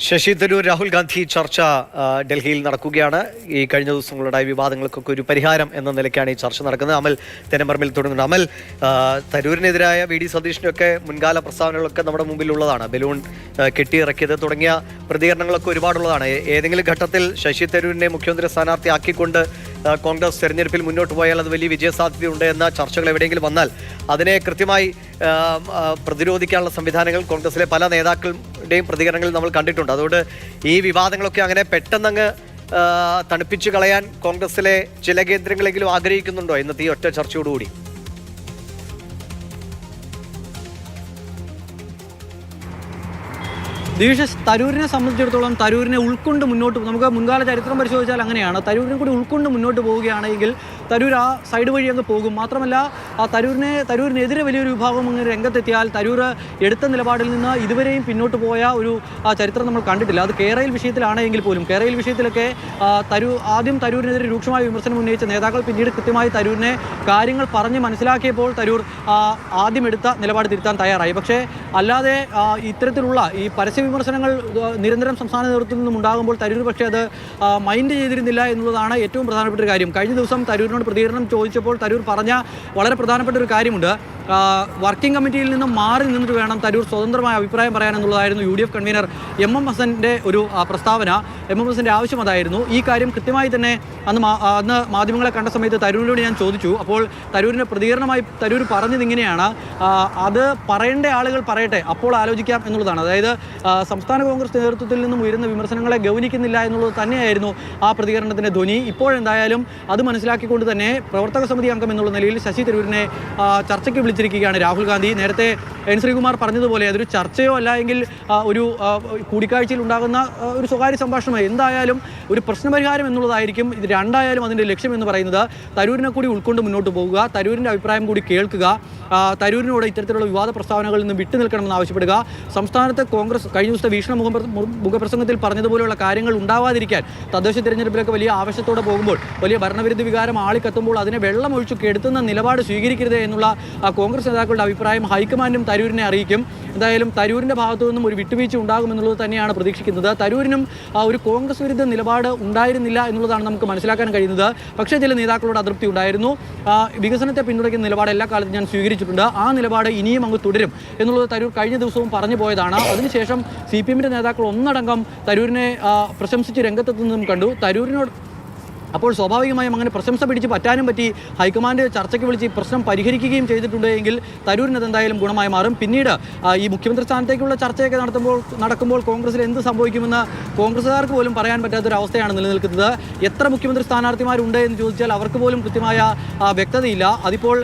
ശശി തരൂർ രാഹുൽ ഗാന്ധി ചർച്ച ഡൽഹിയിൽ നടക്കുകയാണ്. ഈ കഴിഞ്ഞ ദിവസങ്ങളുണ്ടായ വിവാദങ്ങൾക്കൊക്കെ ഒരു പരിഹാരം എന്ന നിലയ്ക്കാണ് ഈ ചർച്ച നടക്കുന്നത്. അമൽ തെനമ്പറമ്പിൽ തുടങ്ങുന്നുണ്ട്. അമൽ, തരൂരിനെതിരായ വി.ഡി. സതീഷിൻ്റെയൊക്കെ മുൻകാല പ്രസ്താവനകളൊക്കെ നമ്മുടെ മുമ്പിലുള്ളതാണ്. ബലൂൺ കെട്ടിയിറക്കിയത് തുടങ്ങിയ പ്രതികരണങ്ങളൊക്കെ ഒരുപാടുള്ളതാണ്. ഏതെങ്കിലും ഘട്ടത്തിൽ ശശി തരൂരിനെ മുഖ്യമന്ത്രി സ്ഥാനാർത്ഥിയാക്കിക്കൊണ്ട് കോൺഗ്രസ് തെരഞ്ഞെടുപ്പിൽ മുന്നോട്ട് പോയാൽ അത് വലിയ വിജയസാധ്യതയുണ്ട് എന്ന ചർച്ചകൾ എവിടെയെങ്കിലും വന്നാൽ അതിനെ കൃത്യമായി പ്രതിരോധിക്കാനുള്ള സംവിധാനങ്ങൾ കോൺഗ്രസിലെ പല നേതാക്കളുടെയും പ്രതികരണങ്ങളിൽ നമ്മൾ കണ്ടിട്ടുണ്ട്. അതുകൊണ്ട് ഈ വിവാദങ്ങളൊക്കെ അങ്ങനെ പെട്ടെന്നങ്ങ് തണുപ്പിച്ചു കളയാൻ കോൺഗ്രസിലെ ചില കേന്ദ്രങ്ങളെങ്കിലും ആഗ്രഹിക്കുന്നുണ്ടോ ഇന്നത്തെ ഈ ഒറ്റ ചർച്ചയോടുകൂടി? ദീക്ഷ, തരൂരിനെ സംബന്ധിച്ചിടത്തോളം തരൂരിനെ ഉൾക്കൊണ്ട് മുന്നോട്ട്, നമുക്ക് മുൻകാല ചരിത്രം പരിശോധിച്ചാൽ അങ്ങനെയാണ്. തരൂരിനെ കൂടി ഉൾക്കൊണ്ട് മുന്നോട്ട് പോവുകയാണെങ്കിൽ തരൂർ ആ സൈഡ് വഴി അങ്ങ് പോകും. മാത്രമല്ല ആ തരൂരിനെതിരെ വലിയൊരു വിഭാഗം അങ്ങ് രംഗത്തെത്തിയാൽ തരൂർ എടുത്ത നിലപാടിൽ നിന്ന് ഇതുവരെയും പിന്നോട്ട് പോയ ഒരു ചരിത്രം നമ്മൾ കണ്ടിട്ടില്ല. അത് കേരയിൽ വിഷയത്തിലാണെങ്കിൽ പോലും, കേരയിൽ വിഷയത്തിലൊക്കെ ആദ്യം തരൂരിനെതിരെ രൂക്ഷമായ വിമർശനം ഉന്നയിച്ച നേതാക്കൾ പിന്നീട് കൃത്യമായി തരൂരിനെ കാര്യങ്ങൾ പറഞ്ഞ് മനസ്സിലാക്കിയപ്പോൾ തരൂർ ആദ്യം എടുത്ത നിലപാട് തിരുത്താൻ തയ്യാറായി. പക്ഷേ അല്ലാതെ ഇത്തരത്തിലുള്ള ഈ പരസ്യ വിമർശനങ്ങൾ നിരന്തരം സംസ്ഥാന നേതൃത്വത്തിൽ നിന്നും ഉണ്ടാകുമ്പോൾ തരൂർ പക്ഷേ അത് മൈൻഡ് ചെയ്തിരുന്നില്ല എന്നുള്ളതാണ് ഏറ്റവും പ്രധാനപ്പെട്ട ഒരു കാര്യം. കഴിഞ്ഞ ദിവസം തരൂരിനോട് പ്രതികരണം ചോദിച്ചപ്പോൾ തരൂർ പറഞ്ഞ വളരെ പ്രധാനപ്പെട്ട ഒരു കാര്യമുണ്ട്. വർക്കിംഗ് കമ്മിറ്റിയിൽ നിന്നും മാറി നിന്നിട്ട് വേണം തരൂർ സ്വതന്ത്രമായ അഭിപ്രായം പറയാനെന്നുള്ളതായിരുന്നു UDF കൺവീനർ MM ഹസൻ്റെ ഒരു പ്രസ്താവന. MM ഹസൻ്റെ ആവശ്യം അതായിരുന്നു. ഈ കാര്യം കൃത്യമായി തന്നെ അന്ന് മാധ്യമങ്ങളെ കണ്ട സമയത്ത് തരൂരിനോട് ഞാൻ ചോദിച്ചു. അപ്പോൾ തരൂരിൻ്റെ പ്രതികരണമായി തരൂർ പറഞ്ഞത് ഇങ്ങനെയാണ്: അത് പറയേണ്ട ആളുകൾ പറയട്ടെ, അപ്പോൾ ആലോചിക്കാം എന്നുള്ളതാണ്. അതായത് സംസ്ഥാന കോൺഗ്രസ് നേതൃത്വത്തിൽ നിന്നും ഉയരുന്ന വിമർശനങ്ങളെ ഗൗനിക്കുന്നില്ല എന്നുള്ളത് തന്നെയായിരുന്നു ആ പ്രതികരണത്തിൻ്റെ ധ്വനി. ഇപ്പോഴെന്തായാലും അത് മനസ്സിലാക്കിക്കൊണ്ട് തന്നെ പ്രവർത്തക സമിതി അംഗം എന്നുള്ള നിലയിൽ ശശി തരൂരിനെ ചർച്ചയ്ക്ക് വിളിച്ചിരിക്കുകയാണ് രാഹുൽ ഗാന്ധി. നേരത്തെ N. ശ്രീകുമാർ പറഞ്ഞതുപോലെ അതൊരു ചർച്ചയോ അല്ല എങ്കിൽ ഒരു കൂടിക്കാഴ്ചയിൽ ഉണ്ടാകുന്ന ഒരു സ്വകാര്യ സംഭാഷണമോ എന്തായാലും ഒരു പ്രശ്നപരിഹാരം എന്നുള്ളതായിരിക്കും. ഇത് രണ്ടായാലും അതിൻ്റെ ലക്ഷ്യം എന്ന് പറയുന്നത് തരൂരിനെ കൂടി ഉൾക്കൊണ്ട് മുന്നോട്ട് പോകുക, തരൂരിൻ്റെ അഭിപ്രായം കൂടി കേൾക്കുക, തരൂരിനോട് ഇത്തരത്തിലുള്ള വിവാദ പ്രസ്താവനകളിൽ നിന്ന് വിട്ടുനിൽക്കണമെന്ന് ആവശ്യപ്പെടുക. സംസ്ഥാനത്ത് കോൺഗ്രസ് കഴിഞ്ഞ ദിവസത്തെ വീക്ഷണ മുഖപ്രസംഗത്തിൽ പറഞ്ഞതുപോലെയുള്ള കാര്യങ്ങൾ ഉണ്ടാവാതിരിക്കാൻ തദ്ദേശ തിരഞ്ഞെടുപ്പിലൊക്കെ വലിയ ആവശ്യത്തോടെ പോകുമ്പോൾ, വലിയ ഭരണവിരുദ്ധ വികാരം ആളിക്കത്തുമ്പോൾ അതിനെ വെള്ളമൊഴിച്ചു കെടുത്തുന്ന നിലപാട് സ്വീകരിക്കരുത് എന്നുള്ള കോൺഗ്രസ് നേതാക്കളുടെ അഭിപ്രായം ഹൈക്കമാൻഡും തരൂരിനെ അറിയിക്കും. എന്തായാലും തരൂരിൻ്റെ ഭാഗത്തു നിന്നും ഒരു വിട്ടുവീഴ്ച ഉണ്ടാകുമെന്നുള്ളത് തന്നെയാണ് പ്രതീക്ഷിക്കുന്നത്. തരൂരിനും ഒരു കോൺഗ്രസ് വിരുദ്ധ നിലപാട് ഉണ്ടായിരുന്നില്ല എന്നുള്ളതാണ് നമുക്ക് മനസ്സിലാക്കാൻ കഴിയുന്നത്. പക്ഷേ ചില നേതാക്കളോട് അതൃപ്തി ഉണ്ടായിരുന്നു. വികസനത്തെ പിന്തുണയ്ക്കുന്ന നിലപാട് എല്ലാ കാലത്തും ഞാൻ സ്വീകരിച്ചിട്ടുണ്ട്, ആ നിലപാട് ഇനിയും അങ്ങ് തുടരും എന്നുള്ളത് തരൂർ കഴിഞ്ഞ ദിവസവും പറഞ്ഞു പോയതാണ്. അതിനുശേഷം CPM-ൻ്റെ നേതാക്കൾ ഒന്നടങ്കം തരൂരിനെ പ്രശംസിച്ച് രംഗത്തെത്തുന്നതും കണ്ടു. തരൂരിനോട് അപ്പോൾ സ്വാഭാവികമായും അങ്ങനെ പ്രശംസ പിടിച്ച് പറ്റാനും പറ്റി. ഹൈക്കമാൻഡ് ചർച്ചയ്ക്ക് വിളിച്ച് പ്രശ്നം പരിഹരിക്കുകയും ചെയ്തിട്ടുണ്ട് എങ്കിൽ തരൂരിന് അതെന്തായാലും ഗുണമായി മാറും. പിന്നീട് ഈ മുഖ്യമന്ത്രി സ്ഥാനത്തേക്കുള്ള ചർച്ചയൊക്കെ നടക്കുമ്പോൾ കോൺഗ്രസിൽ എന്ത് സംഭവിക്കുമെന്ന് കോൺഗ്രസ്സുകാർക്ക് പോലും പറയാൻ പറ്റാത്തൊരവസ്ഥയാണ് നിലനിൽക്കുന്നത്. എത്ര മുഖ്യമന്ത്രി സ്ഥാനാർത്ഥിമാരുണ്ട് എന്ന് ചോദിച്ചാൽ അവർക്ക് പോലും കൃത്യമായ വ്യക്തതയില്ല. അതിപ്പോൾ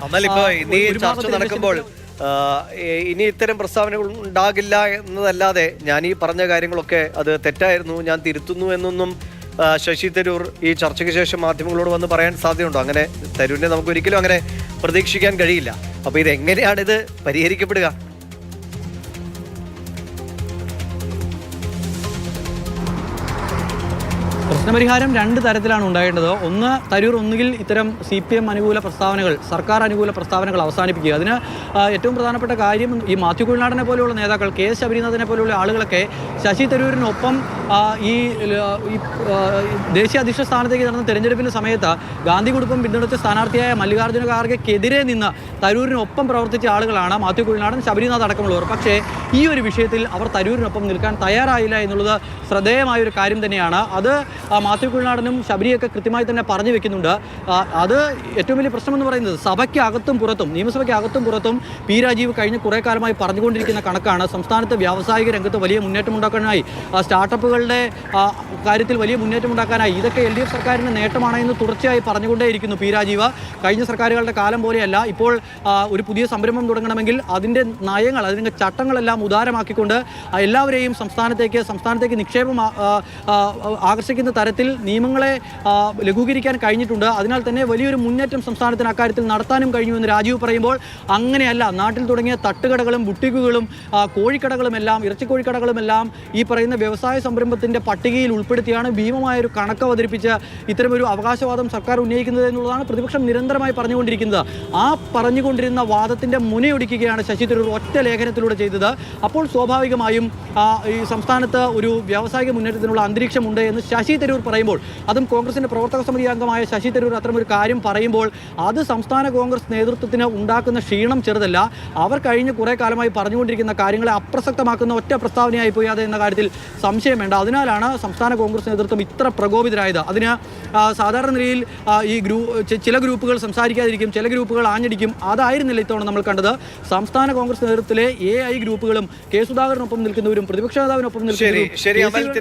നടക്കുമ്പോൾ ഇനി ഇത്തരം പ്രസ്താവനകൾ ഉണ്ടാകില്ല എന്നതല്ലാതെ ഞാൻ ഈ പറഞ്ഞ കാര്യങ്ങളൊക്കെ അത് തെറ്റായിരുന്നു, ഞാൻ തിരുത്തുന്നു എന്നൊന്നും ശശി തരൂർ ഈ ചർച്ചയ്ക്ക് ശേഷം മാധ്യമങ്ങളോട് വന്ന് പറയാൻ സാധ്യതയുണ്ടോ? അങ്ങനെ തരൂരിനെ നമുക്ക് ഒരിക്കലും അങ്ങനെ പ്രതീക്ഷിക്കാൻ കഴിയില്ല. അപ്പോൾ ഇതെങ്ങനെയാണിത് പരിഹരിക്കപ്പെടുക? പ്രശ്നപരിഹാരം രണ്ട് തരത്തിലാണ് ഉണ്ടാകേണ്ടത്. ഒന്ന്, തരൂർ ഒന്നുകിൽ ഇത്തരം CPM അനുകൂല പ്രസ്താവനകൾ, സർക്കാർ അനുകൂല പ്രസ്താവനകൾ അവസാനിപ്പിക്കുക. അതിന് ഏറ്റവും പ്രധാനപ്പെട്ട കാര്യം ഈ മാത്യു കുഴൽനാടനെ പോലെയുള്ള നേതാക്കൾ, KS ശബരിനാഥനെ പോലെയുള്ള ആളുകളൊക്കെ ശശി തരൂരിനൊപ്പം ഈ ദേശീയ അധ്യക്ഷ സ്ഥാനത്തേക്ക് നടന്ന തെരഞ്ഞെടുപ്പിൻ്റെ സമയത്ത് ഗാന്ധി കുടുംബം പിന്തുണച്ച സ്ഥാനാർത്ഥിയായ മല്ലികാർജ്ജുന ഖാർഗെക്കെതിരെ നിന്ന് തരൂരിനൊപ്പം പ്രവർത്തിച്ച ആളുകളാണ് മാത്യു കുഴൽനാടൻ, ശബരിനാഥ് അടക്കമുള്ളവർ. പക്ഷേ ഈ ഒരു വിഷയത്തിൽ അവർ തരൂരിനൊപ്പം നിൽക്കാൻ തയ്യാറായില്ല എന്നുള്ളത് ശ്രദ്ധേയമായൊരു കാര്യം തന്നെയാണ്. അത് മാത്യു കുഴൽനാടനും ശബരിയൊക്കെ കൃത്യമായി തന്നെ പറഞ്ഞു വെക്കുന്നുണ്ട്. അത് ഏറ്റവും വലിയ പ്രശ്നമെന്ന് പറയുന്നത് സഭയ്ക്ക് അകത്തും പുറത്തും, നിയമസഭയ്ക്ക് അകത്തും പുറത്തും P. രാജീവ് കഴിഞ്ഞ കുറേ കാലമായി പറഞ്ഞുകൊണ്ടിരിക്കുന്ന കണക്കാണ്. സംസ്ഥാനത്ത് വ്യാവസായിക രംഗത്ത് വലിയ മുന്നേറ്റമുണ്ടാക്കാനായി, സ്റ്റാർട്ടപ്പുകളുടെ കാര്യത്തിൽ വലിയ മുന്നേറ്റമുണ്ടാക്കാനായി, ഇതൊക്കെ LDF സർക്കാരിൻ്റെ നേട്ടമാണ് എന്ന് തുടർച്ചയായി പറഞ്ഞുകൊണ്ടേയിരിക്കുന്നു P. രാജീവ്. കഴിഞ്ഞ സർക്കാരുകളുടെ കാലം പോലെയല്ല. ഇപ്പോൾ ഒരു പുതിയ സംരംഭം തുടങ്ങണമെങ്കിൽ അതിൻ്റെ നയങ്ങൾ, അതിൻ്റെ ചട്ടങ്ങളെല്ലാം ഉദാരമാക്കിക്കൊണ്ട് എല്ലാവരെയും സംസ്ഥാനത്തേക്ക് നിക്ഷേപം ആകർഷിക്കുന്ന തരത്തിൽ നിയമങ്ങളെ ലഘൂകരിക്കാൻ കഴിഞ്ഞിട്ടുണ്ട്. അതിനാൽ തന്നെ വലിയൊരു മുന്നേറ്റം സംസ്ഥാനത്തിന് അക്കാര്യത്തിൽ നടത്താനും കഴിഞ്ഞുവെന്ന് രാജീവ് പറയുമ്പോൾ അങ്ങനെയല്ല. നാട്ടിൽ തുടങ്ങിയ തട്ടുകടകളും ബുട്ടിക്കുകളും കോഴിക്കടകളുമെല്ലാം, ഇറച്ചിക്കോഴിക്കടകളുമെല്ലാം ഈ പറയുന്ന വ്യവസായ സംരംഭം സംരംഭത്തിൻ്റെ പട്ടികയിൽ ഉൾപ്പെടുത്തിയാണ് ഭീമമായ ഒരു കണക്ക് അവതരിപ്പിച്ച് ഇത്തരമൊരു അവകാശവാദം സർക്കാർ ഉന്നയിക്കുന്നത് എന്നുള്ളതാണ് പ്രതിപക്ഷം നിരന്തരമായി പറഞ്ഞുകൊണ്ടിരിക്കുന്നത്. ആ പറഞ്ഞുകൊണ്ടിരുന്ന വാദത്തിൻ്റെ മുനയൊടിക്കുകയാണ് ശശി തരൂർ ഒറ്റ ലേഖനത്തിലൂടെ ചെയ്തത്. അപ്പോൾ സ്വാഭാവികമായും ഈ സംസ്ഥാനത്ത് ഒരു വ്യാവസായിക മുന്നേറ്റത്തിനുള്ള അന്തരീക്ഷമുണ്ട് എന്ന് ശശി തരൂർ പറയുമ്പോൾ, അതും കോൺഗ്രസിൻ്റെ പ്രവർത്തക സമിതി അംഗമായ ശശി തരൂർ അത്തരമൊരു കാര്യം പറയുമ്പോൾ അത് സംസ്ഥാന കോൺഗ്രസ് നേതൃത്വത്തിന് ഉണ്ടാക്കുന്ന ക്ഷീണം ചെറുതല്ല. അവർ കഴിഞ്ഞ് കുറേ കാലമായി പറഞ്ഞുകൊണ്ടിരിക്കുന്ന കാര്യങ്ങളെ അപ്രസക്തമാക്കുന്ന ഒറ്റ പ്രസ്താവനയായി പോയി അത് എന്ന കാര്യത്തിൽ സംശയം വേണ്ട. അതിനാലാണ് സംസ്ഥാന കോൺഗ്രസ് നേതൃത്വം ഇത്ര പ്രകോപിതരായത്. അതിന് സാധാരണ നിലയിൽ ഈ ചില ഗ്രൂപ്പുകൾ സംസാരിക്കാതിരിക്കും, ചില ഗ്രൂപ്പുകൾ ആഞ്ഞടിക്കും. അതായിരുന്നില്ല ഇത്തവണ നമ്മൾ കണ്ടത്. സംസ്ഥാന കോൺഗ്രസ് നേതൃത്വത്തിലെ AI ഗ്രൂപ്പുകളും കെ സുധാകരനൊപ്പം നിൽക്കുന്നവരും പ്രതിപക്ഷ നേതാവിനൊപ്പം നിൽക്കുന്നവരും